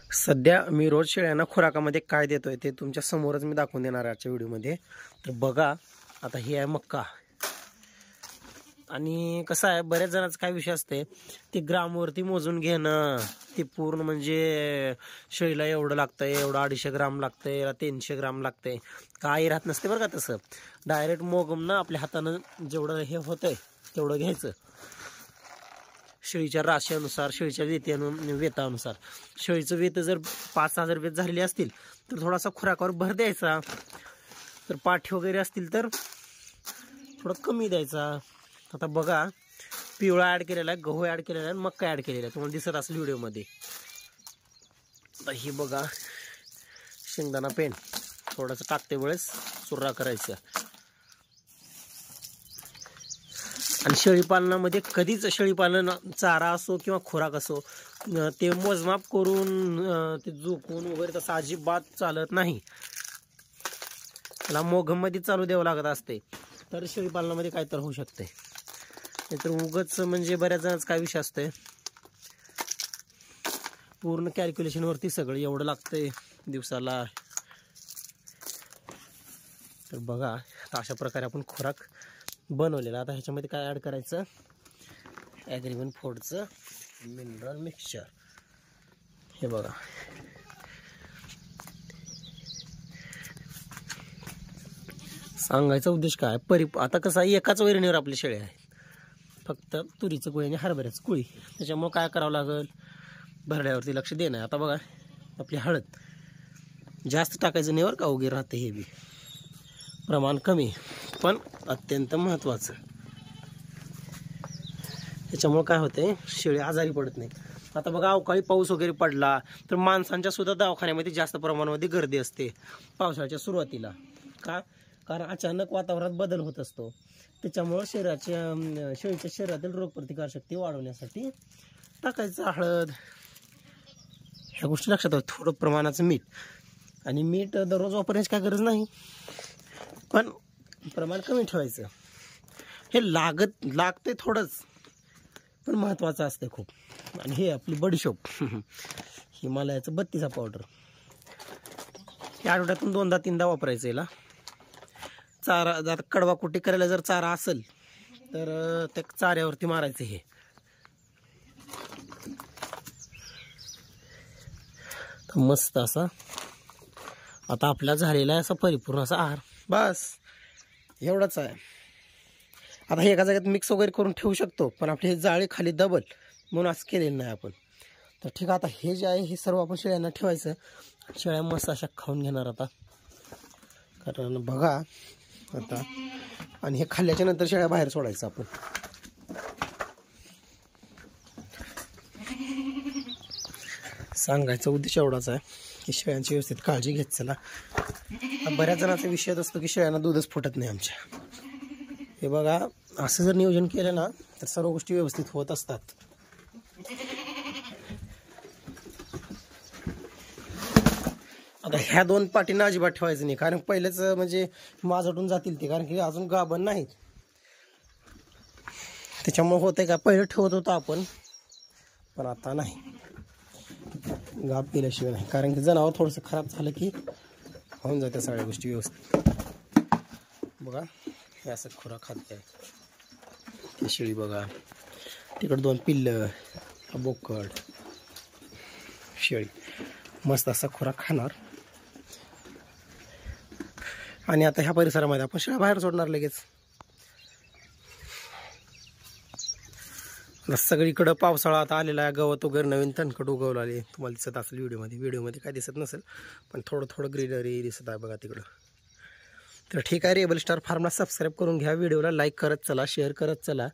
सध्या मी रोज शेळ्यांना खुराकामध्ये काय देतोय ते तुमच्या समोरच मी दाखवून देणार आहे आजच्या व्हिडिओमध्ये. तर बघा, आता ही आहे मक्का. आणि कसं आहे, बऱ्याच जणांचा काय विषय असते, ते ग्रामवरती मोजून घेणं, ते पूर्ण म्हणजे शेळीला एवढं लागतंय, एवढं 250 ग्राम लागतंय, 300 ग्राम लागतंय, काही राहत नसते बरं का. तसं डायरेक्ट मोगम ना आपल्या हातानं जेवढं हे होतंय तेवढं घ्यायचं. शेळीच्या राशीनुसार, शेळीच्या वेतानुसार. शेळीचं वेत जर 5,000 वेत झालेली असतील तर थोडासा खुराकावर भर द्यायचा. तर पाठी वगैरे असतील तर थोडं कमी द्यायचा. आता बघा, पिवळा ॲड केलेला आहे, गहू ॲड केलेला आहे, मक्का ॲड केलेला आहे, तुम्हाला दिसत असेल व्हिडिओमध्ये. आता ही बघा शेंगदाणा पेंड थोडंसं टाकते वेळेस चुर्रा करायचा. आणि शेळीपालनामध्ये कधीच शेळीपालन चारा असो किंवा खुराक असो ते मोजमाप करून ते झोकून वगैरे तसं अजिबात चालत नाही. त्याला मोघममध्ये चालू द्यावं लागत असते, तर शेळीपालनामध्ये काय तर होऊ शकते. नाहीतर उगच म्हणजे बऱ्याच जणांचा काय विषय असते, पूर्ण कॅल्क्युलेशनवरती सगळं एवढं लागतंय दिवसाला. तर बघा, अशा प्रकारे आपण खुराक बनवलेला. आता ह्याच्यामध्ये काय ॲड करायचं, ॲग्रीवन फूडचं मिनरल मिक्सचर. हे बघा, सांगायचा उद्देश काय, आता कसं आहे, एकाच वैरणीवर आपली शेळी आहे, फक्त तुरीचं कुळी आणि हरभऱ्याचं कुळी. त्याच्यामुळं काय करावं लागेल, भरड्यावरती लक्ष देणं. आता बघा, आपली हळद जास्त टाकायचं नाही बरं का, उगे राहते, हे बी प्रमाण कमी पण अत्यंत महत्त्वाचं. त्याच्यामुळं काय होते, शेळी आजारी पडत नाही. आता बघा, अवकाळी पाऊस वगैरे पडला तर माणसांच्या सुद्धा दवाखान्यामध्ये जास्त प्रमाणामध्ये गर्दी असते पावसाळ्याच्या सुरुवातीला. का? कारण अचानक वातावरणात बदल होत असतो. त्याच्यामुळं शेळीच्या शरीरातील रोगप्रतिकारशक्ती वाढवण्यासाठी टाकायचं हळद. ह्या गोष्टी लक्षात ठेवा. थोडं प्रमाणाचं मीठ, आणि मीठ दररोज वापरण्याची काय गरज नाही, पण प्रमाण कमी ठेवायचं. हे लागते थोडंच, पण महत्त्वाचं असतं खूप. आणि हे आपली बडीशोप हिमालयाचं 32 पावडर, हे आठवड्यातून 2दा-3दा वापरायचं. याला चारा जर कडवा कुटी करायला जर चारा असेल तर त्या चाऱ्यावरती मारायचं हे. मस्त असा आता आपला झालेला आहे असा परिपूर्ण असा आहार. बस एवढंच आहे. आता हे एका जागेत मिक्स वगैरे करून ठेवू शकतो, पण आपले हे जाळे खाली दबल म्हणून असं केलेलं नाही आपण. तर ठीक आहे, आता हे जे आहे हे सर्व आपण शेळ्यांना ठेवायचं. शेळ्या मस्त अशा खाऊन घेणार आता, कारण बघा आता. आणि हे खाल्ल्याच्या नंतर शेळ्या बाहेर सोडायचं आपण. सांगायचा उद्देश एवढाच आहे की शेळ्यांची व्यवस्थित काळजी घेत चला. बऱ्याच जणांचा विषय असतो की शेळ्यांना दूधच फुटत नाही आमच्या. हे बघा, असं जर नियोजन केलं ना तर सर्व गोष्टी व्यवस्थित होत असतात. आता ह्या 2 पाटींना अजिबात ठेवायचं नाही, कारण पहिलेच म्हणजे माझटून जातील ते, कारण की अजून गाभण नाहीत. त्याच्यामुळे होतंय का, पहिलं ठेवत होतो आपण, पण आता नाही, गाभ केल्याशिवाय नाही. कारण की जनावर थोडंसं खराब झालं की होऊन जाते सगळ्या गोष्टी व्यवस्थित. बघा, हे असं खुराक खात आहे ती शेळी. बघा तिकडं 2 पिल्लं, बोकड, शेळी मस्त असा खुराक खाणार. आणि आता ह्या परिसरामध्ये आपण शेळ्या बाहेर सोडणार लगेच. सगळीकडं पावसाळा आता आलेला आहे, गवत वगैरे नवीन तणकट उगवलं आले, तुम्हाला दिसत असेल व्हिडिओमध्ये काय दिसत नसेल, पण थोडं ग्रीनरी दिसत आहे बघा तिकडं. तर ठीक आहे, रेबल स्टार फार्मला सबस्क्राईब करून घ्या, व्हिडिओला लाईक करत चला, शेअर करत चला.